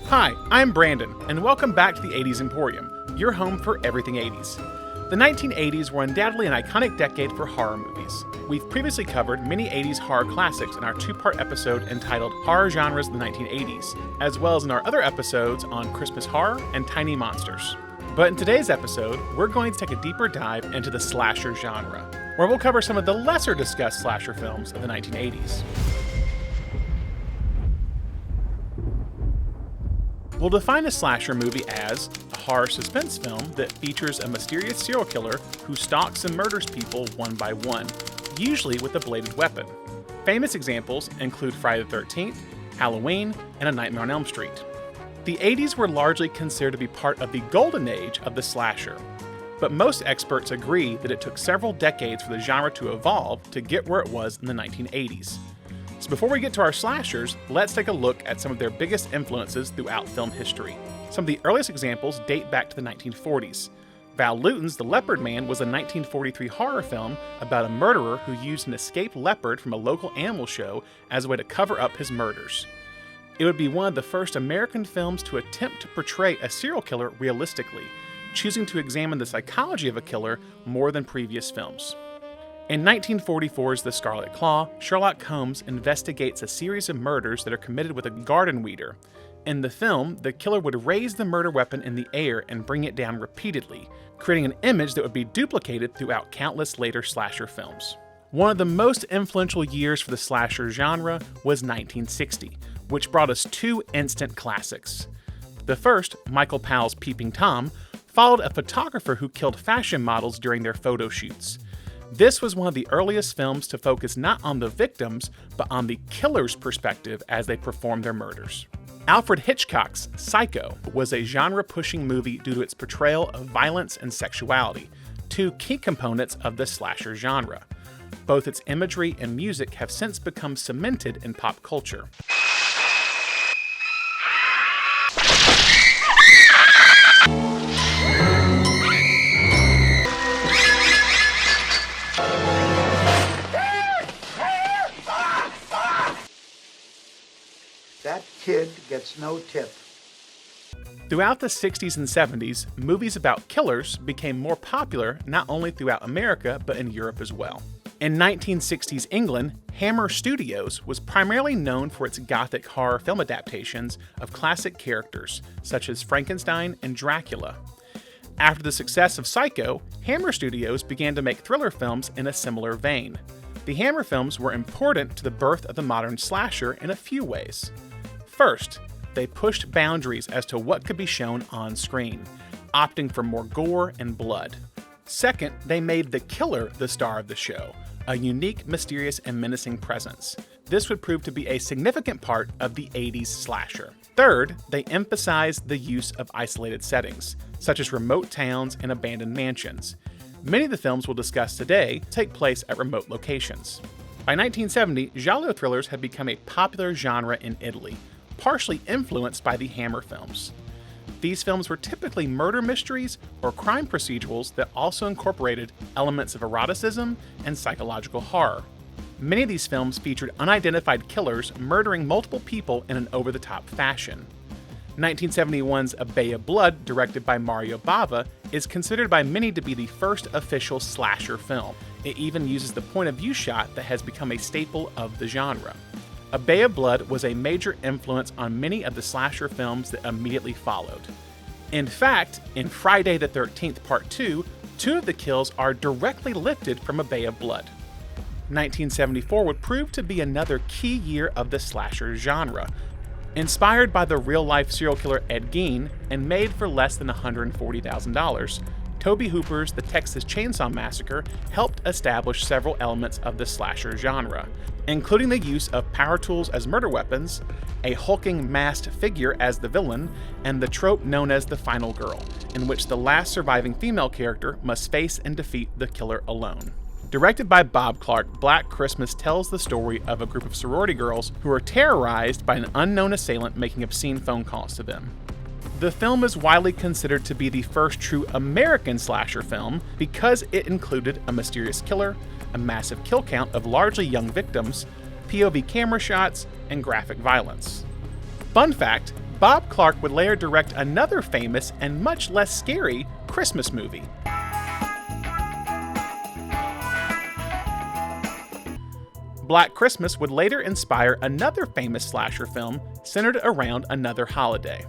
Hi, I'm Brandon, and welcome back to the 80's Emporium, your home for everything 80s. The 1980s were undoubtedly an iconic decade for horror movies. We've previously covered many 80s horror classics in our two-part episode entitled Horror Genres of the 1980s, as well as in our other episodes on Christmas horror and tiny monsters. But in today's episode, we're going to take a deeper dive into the slasher genre, where we'll cover some of the lesser discussed slasher films of the 1980s. We'll define a slasher movie as a horror suspense film that features a mysterious serial killer who stalks and murders people one by one, usually with a bladed weapon. Famous examples include Friday the 13th, Halloween, and A Nightmare on Elm Street. The 80s were largely considered to be part of the golden age of the slasher, but most experts agree that it took several decades for the genre to evolve to get where it was in the 1980s. So before we get to our slashers, let's take a look at some of their biggest influences throughout film history. Some of the earliest examples date back to the 1940s. Val Lewton's The Leopard Man was a 1943 horror film about a murderer who used an escaped leopard from a local animal show as a way to cover up his murders. It would be one of the first American films to attempt to portray a serial killer realistically, choosing to examine the psychology of a killer more than previous films. In 1944's The Scarlet Claw, Sherlock Holmes investigates a series of murders that are committed with a garden weeder. In the film, the killer would raise the murder weapon in the air and bring it down repeatedly, creating an image that would be duplicated throughout countless later slasher films. One of the most influential years for the slasher genre was 1960, which brought us two instant classics. The first, Michael Powell's Peeping Tom, followed a photographer who killed fashion models during their photo shoots. This was one of the earliest films to focus not on the victims, but on the killer's perspective as they performed their murders. Alfred Hitchcock's Psycho was a genre-pushing movie due to its portrayal of violence and sexuality, two key components of the slasher genre. Both its imagery and music have since become cemented in pop culture. That kid gets no tip. Throughout the 60s and 70s, movies about killers became more popular not only throughout America, but in Europe as well. In 1960s England, Hammer Studios was primarily known for its gothic horror film adaptations of classic characters, such as Frankenstein and Dracula. After the success of Psycho, Hammer Studios began to make thriller films in a similar vein. The Hammer films were important to the birth of the modern slasher in a few ways. First, they pushed boundaries as to what could be shown on screen, opting for more gore and blood. Second, they made the killer the star of the show, a unique, mysterious, and menacing presence. This would prove to be a significant part of the 80s slasher. Third, they emphasized the use of isolated settings, such as remote towns and abandoned mansions. Many of the films we'll discuss today take place at remote locations. By 1970, giallo thrillers had become a popular genre in Italy, partially influenced by the Hammer films. These films were typically murder mysteries or crime procedurals that also incorporated elements of eroticism and psychological horror. Many of these films featured unidentified killers murdering multiple people in an over-the-top fashion. 1971's A Bay of Blood, directed by Mario Bava, is considered by many to be the first official slasher film. It even uses the point-of-view shot that has become a staple of the genre. A Bay of Blood was a major influence on many of the slasher films that immediately followed. In fact, in Friday the 13th Part 2, two of the kills are directly lifted from A Bay of Blood. 1974 would prove to be another key year of the slasher genre. Inspired by the real-life serial killer Ed Gein and made for less than $140,000, Tobe Hooper's The Texas Chainsaw Massacre helped establish several elements of the slasher genre, including the use of power tools as murder weapons, a hulking masked figure as the villain, and the trope known as the final girl, in which the last surviving female character must face and defeat the killer alone. Directed by Bob Clark, Black Christmas tells the story of a group of sorority girls who are terrorized by an unknown assailant making obscene phone calls to them. The film is widely considered to be the first true American slasher film because it included a mysterious killer, a massive kill count of largely young victims, POV camera shots, and graphic violence. Fun fact, Bob Clark would later direct another famous and much less scary Christmas movie. Black Christmas would later inspire another famous slasher film centered around another holiday.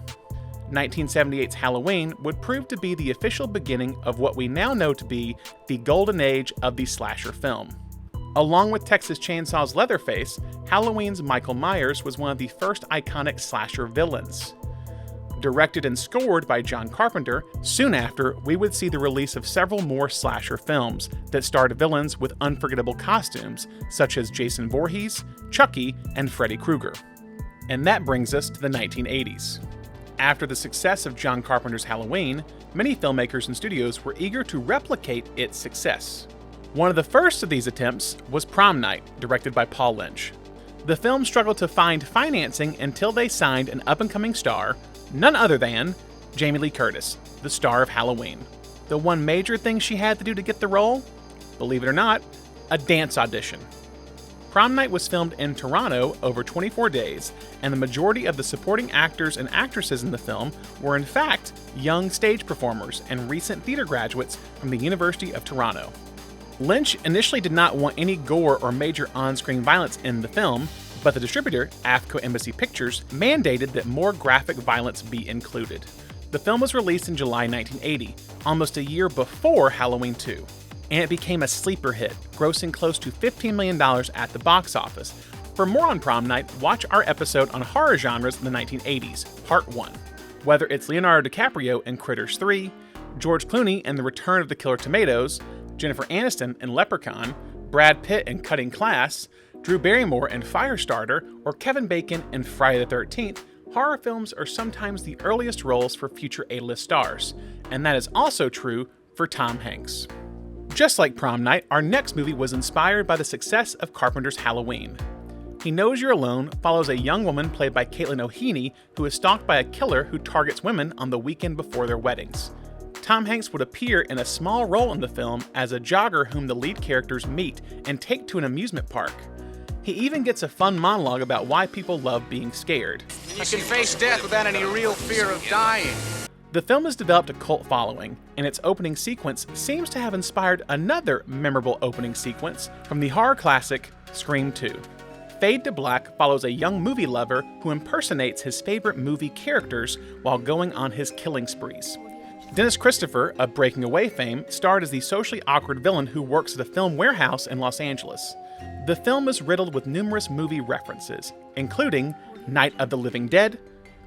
1978's Halloween would prove to be the official beginning of what we now know to be the golden age of the slasher film. Along with Texas Chainsaw's Leatherface, Halloween's Michael Myers was one of the first iconic slasher villains. Directed and scored by John Carpenter, soon after, we would see the release of several more slasher films that starred villains with unforgettable costumes, such as Jason Voorhees, Chucky, and Freddy Krueger. And that brings us to the 1980s. After the success of John Carpenter's Halloween, many filmmakers and studios were eager to replicate its success. One of the first of these attempts was Prom Night, directed by Paul Lynch. The film struggled to find financing until they signed an up-and-coming star, none other than Jamie Lee Curtis, the star of Halloween. The one major thing she had to do to get the role? Believe it or not, a dance audition. Prom Night was filmed in Toronto over 24 days, and the majority of the supporting actors and actresses in the film were in fact young stage performers and recent theater graduates from the University of Toronto. Lynch initially did not want any gore or major on-screen violence in the film, but the distributor, AFCO Embassy Pictures, mandated that more graphic violence be included. The film was released in July 1980, almost a year before Halloween 2, and it became a sleeper hit, grossing close to $15 million at the box office. For more on Prom Night, watch our episode on horror genres in the 1980s, Part 1. Whether it's Leonardo DiCaprio in Critters 3, George Clooney in The Return of the Killer Tomatoes, Jennifer Aniston in Leprechaun, Brad Pitt in Cutting Class, Drew Barrymore in Firestarter, or Kevin Bacon in Friday the 13th, horror films are sometimes the earliest roles for future A-list stars, and that is also true for Tom Hanks. Just like Prom Night, our next movie was inspired by the success of Carpenter's Halloween. He Knows You're Alone follows a young woman played by Caitlin O'Heaney who is stalked by a killer who targets women on the weekend before their weddings. Tom Hanks would appear in a small role in the film as a jogger whom the lead characters meet and take to an amusement park. He even gets a fun monologue about why people love being scared. I can face death without any real fear of dying. The film has developed a cult following, and its opening sequence seems to have inspired another memorable opening sequence from the horror classic Scream 2. Fade to Black follows a young movie lover who impersonates his favorite movie characters while going on his killing sprees. Dennis Christopher, of Breaking Away fame, starred as the socially awkward villain who works at a film warehouse in Los Angeles. The film is riddled with numerous movie references, including Night of the Living Dead,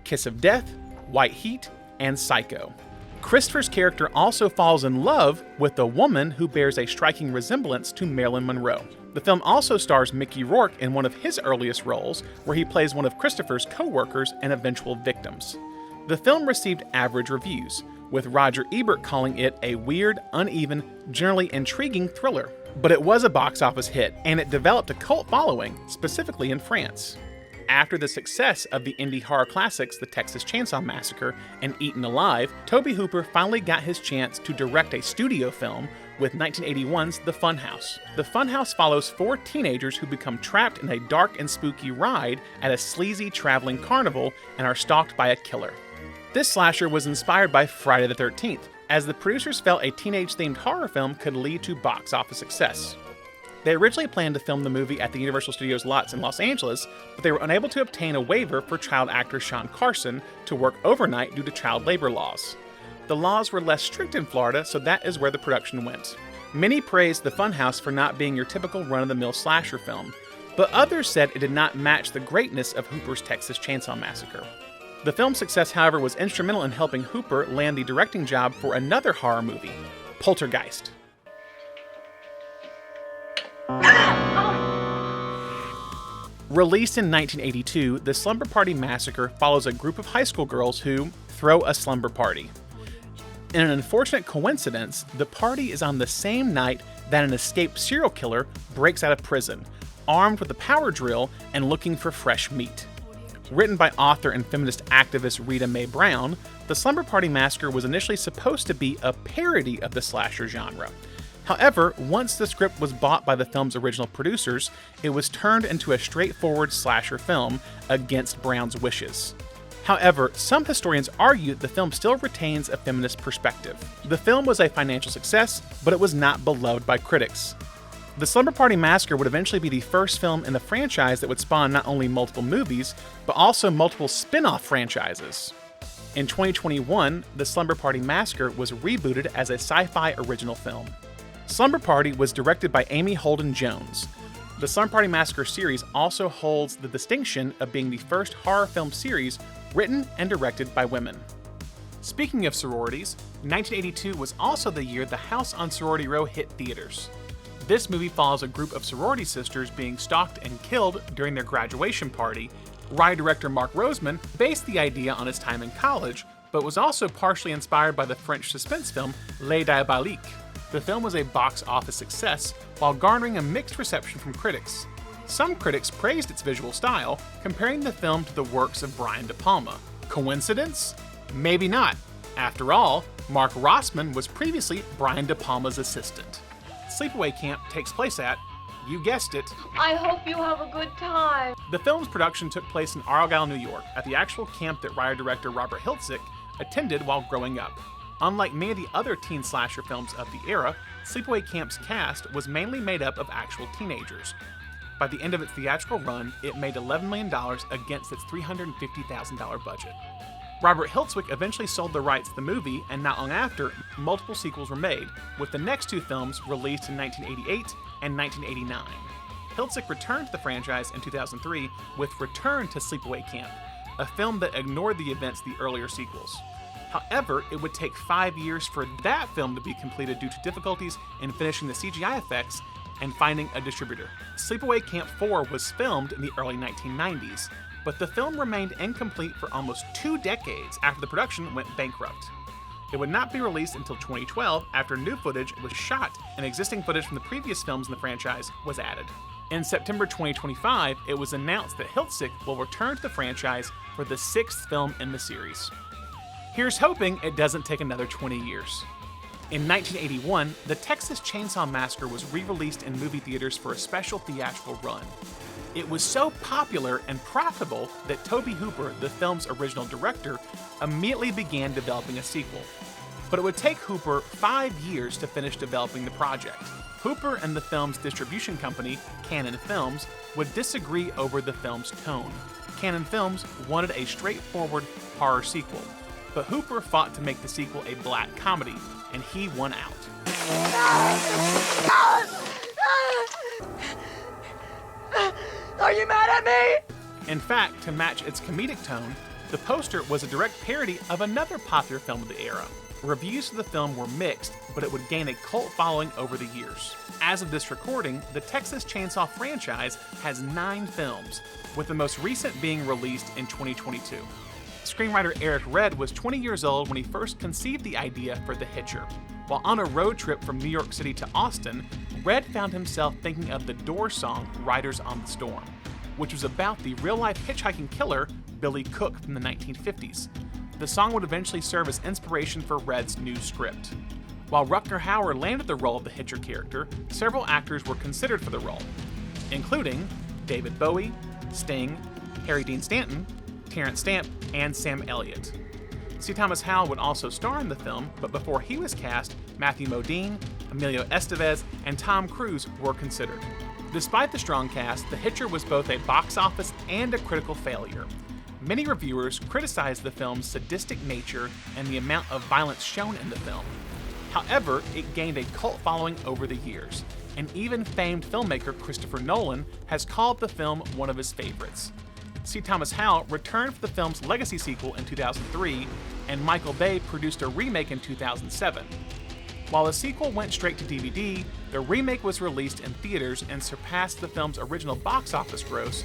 Kiss of Death, White Heat, and Psycho. Christopher's character also falls in love with a woman who bears a striking resemblance to Marilyn Monroe. The film also stars Mickey Rourke in one of his earliest roles, where he plays one of Christopher's co-workers and eventual victims. The film received average reviews, with Roger Ebert calling it a weird, uneven, generally intriguing thriller. But it was a box office hit, and it developed a cult following, specifically in France. After the success of the indie horror classics The Texas Chainsaw Massacre and Eaten Alive, Tobe Hooper finally got his chance to direct a studio film with 1981's The Funhouse. The Funhouse follows 4 teenagers who become trapped in a dark and spooky ride at a sleazy traveling carnival and are stalked by a killer. This slasher was inspired by Friday the 13th, as the producers felt a teenage-themed horror film could lead to box office success. They originally planned to film the movie at the Universal Studios lots in Los Angeles, but they were unable to obtain a waiver for child actor Sean Carson to work overnight due to child labor laws. The laws were less strict in Florida, so that is where the production went. Many praised The Funhouse for not being your typical run-of-the-mill slasher film, but others said it did not match the greatness of Hooper's Texas Chainsaw Massacre. The film's success, however, was instrumental in helping Hooper land the directing job for another horror movie, Poltergeist. Released in 1982, the Slumber Party Massacre follows a group of high school girls who throw a slumber party. In an unfortunate coincidence, the party is on the same night that an escaped serial killer breaks out of prison, armed with a power drill and looking for fresh meat. Written by author and feminist activist Rita Mae Brown, the Slumber Party Massacre was initially supposed to be a parody of the slasher genre. However, once the script was bought by the film's original producers, it was turned into a straightforward slasher film against Brown's wishes. However, some historians argue the film still retains a feminist perspective. The film was a financial success, but it was not beloved by critics. The Slumber Party Massacre would eventually be the first film in the franchise that would spawn not only multiple movies, but also multiple spin-off franchises. In 2021, the Slumber Party Massacre was rebooted as a sci-fi original film. Slumber Party was directed by Amy Holden Jones. The Slumber Party Massacre series also holds the distinction of being the first horror film series written and directed by women. Speaking of sororities, 1982 was also the year The House on Sorority Row hit theaters. This movie follows a group of sorority sisters being stalked and killed during their graduation party. Director Mark Roseman based the idea on his time in college, but was also partially inspired by the French suspense film Les Diaboliques. The film was a box office success while garnering a mixed reception from critics. Some critics praised its visual style, comparing the film to the works of Brian De Palma. Coincidence? Maybe not. After all, Mark Rossman was previously Brian De Palma's assistant. Sleepaway Camp takes place at, you guessed it, I hope you have a good time. The film's production took place in Argyle, New York, at the actual camp that writer-director Robert Hiltzik attended while growing up. Unlike many of the other teen slasher films of the era, Sleepaway Camp's cast was mainly made up of actual teenagers. By the end of its theatrical run, it made $11 million against its $350,000 budget. Robert Hiltzik eventually sold the rights to the movie, and not long after, multiple sequels were made, with the next two films released in 1988 and 1989. Hiltzik returned to the franchise in 2003 with Return to Sleepaway Camp, a film that ignored the events of the earlier sequels. However, it would take 5 years for that film to be completed due to difficulties in finishing the CGI effects and finding a distributor. Sleepaway Camp 4 was filmed in the early 1990s, but the film remained incomplete for almost 2 decades after the production went bankrupt. It would not be released until 2012 after new footage was shot and existing footage from the previous films in the franchise was added. In September 2025, it was announced that Hiltzik will return to the franchise for the 6th film in the series. Here's hoping it doesn't take another 20 years. In 1981, the Texas Chainsaw Massacre was re-released in movie theaters for a special theatrical run. It was so popular and profitable that Tobe Hooper, the film's original director, immediately began developing a sequel. But it would take Hooper 5 years to finish developing the project. Hooper and the film's distribution company, Cannon Films, would disagree over the film's tone. Cannon Films wanted a straightforward horror sequel, but Hooper fought to make the sequel a black comedy, and he won out. Are you mad at me? In fact, to match its comedic tone, the poster was a direct parody of another popular film of the era. Reviews for the film were mixed, but it would gain a cult following over the years. As of this recording, the Texas Chainsaw franchise has 9 films, with the most recent being released in 2022. Screenwriter Eric Red was 20 years old when he first conceived the idea for The Hitcher. While on a road trip from New York City to Austin, Red found himself thinking of the Doors song Riders on the Storm, which was about the real-life hitchhiking killer Billy Cook from the 1950s. The song would eventually serve as inspiration for Red's new script. While Rutger Hauer landed the role of the Hitcher character, several actors were considered for the role, including David Bowie, Sting, Harry Dean Stanton, Terrence Stamp, and Sam Elliott. C. Thomas Howell would also star in the film, but before he was cast, Matthew Modine, Emilio Estevez, and Tom Cruise were considered. Despite the strong cast, The Hitcher was both a box office and a critical failure. Many reviewers criticized the film's sadistic nature and the amount of violence shown in the film. However, it gained a cult following over the years, and even famed filmmaker Christopher Nolan has called the film one of his favorites. C. Thomas Howell returned for the film's legacy sequel in 2003, and Michael Bay produced a remake in 2007. While the sequel went straight to DVD, the remake was released in theaters and surpassed the film's original box office gross.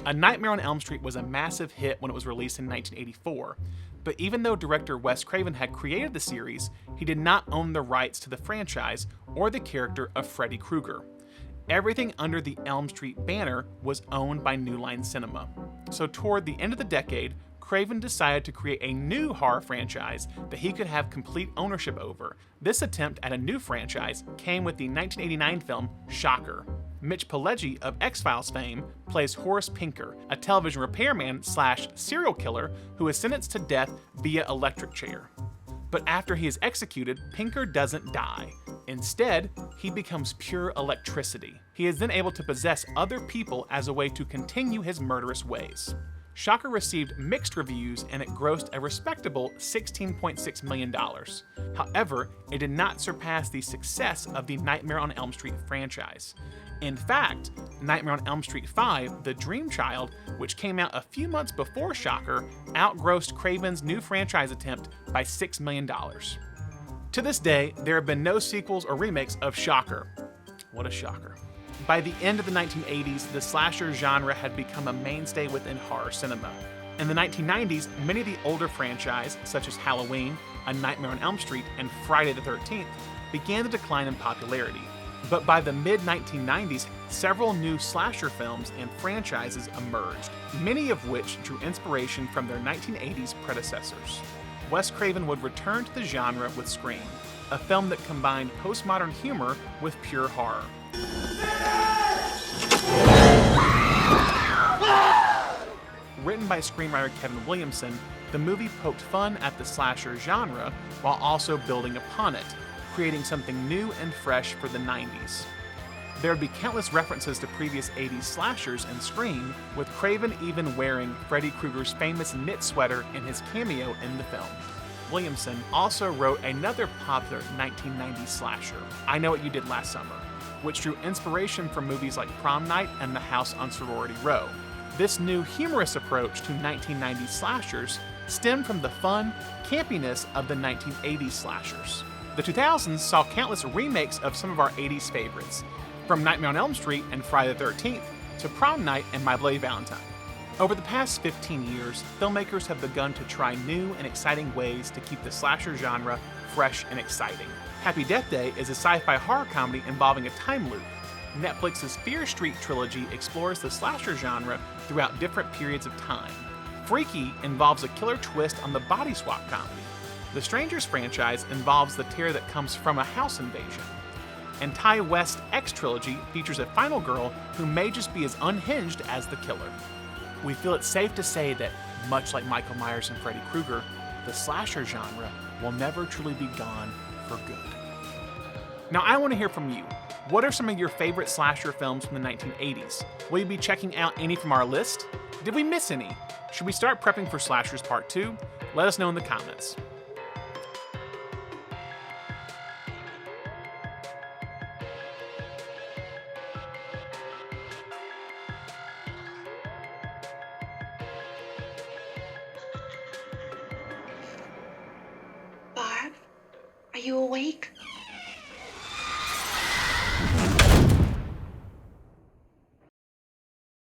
A Nightmare on Elm Street was a massive hit when it was released in 1984, but even though director Wes Craven had created the series, he did not own the rights to the franchise or the character of Freddy Krueger. Everything under the Elm Street banner was owned by New Line Cinema. So toward the end of the decade, Craven decided to create a new horror franchise that he could have complete ownership over. This attempt at a new franchise came with the 1989 film Shocker. Mitch Pileggi of X-Files fame plays Horace Pinker, a television repairman/serial killer who is sentenced to death via electric chair. But after he is executed, Pinker doesn't die. Instead, he becomes pure electricity. He is then able to possess other people as a way to continue his murderous ways. Shocker received mixed reviews and it grossed a respectable $16.6 million. However, it did not surpass the success of the Nightmare on Elm Street franchise. In fact, Nightmare on Elm Street 5, The Dream Child, which came out a few months before Shocker, outgrossed Craven's new franchise attempt by $6 million. To this day, there have been no sequels or remakes of Shocker. What a shocker. By the end of the 1980s, the slasher genre had become a mainstay within horror cinema. In the 1990s, many of the older franchises, such as Halloween, A Nightmare on Elm Street, and Friday the 13th, began to decline in popularity. But by the mid-1990s, several new slasher films and franchises emerged, many of which drew inspiration from their 1980s predecessors. Wes Craven would return to the genre with Scream, a film that combined postmodern humor with pure horror. Written by screenwriter Kevin Williamson, the movie poked fun at the slasher genre while also building upon it, creating something new and fresh for the 90s. There would be countless references to previous 80s slashers in Scream, with Craven even wearing Freddy Krueger's famous knit sweater in his cameo in the film. Williamson also wrote another popular 1990s slasher, I Know What You Did Last Summer, which drew inspiration from movies like Prom Night and The House on Sorority Row. This new humorous approach to 1990s slashers stemmed from the fun, campiness of the 1980s slashers. The 2000s saw countless remakes of some of our 80s favorites, from Nightmare on Elm Street and Friday the 13th to Prom Night and My Bloody Valentine. Over the past 15 years, filmmakers have begun to try new and exciting ways to keep the slasher genre fresh and exciting. Happy Death Day is a sci-fi horror comedy involving a time loop. Netflix's Fear Street trilogy explores the slasher genre throughout different periods of time. Freaky involves a killer twist on the body swap comedy. The Strangers franchise involves the terror that comes from a house invasion. And Ty West's X trilogy features a final girl who may just be as unhinged as the killer. We feel it's safe to say that, much like Michael Myers and Freddy Krueger, the slasher genre will never truly be gone for good. Now I want to hear from you. What are some of your favorite slasher films from the 1980s? Will you be checking out any from our list? Did we miss any? Should we start prepping for Slashers Part 2? Let us know in the comments. Barb, are you awake?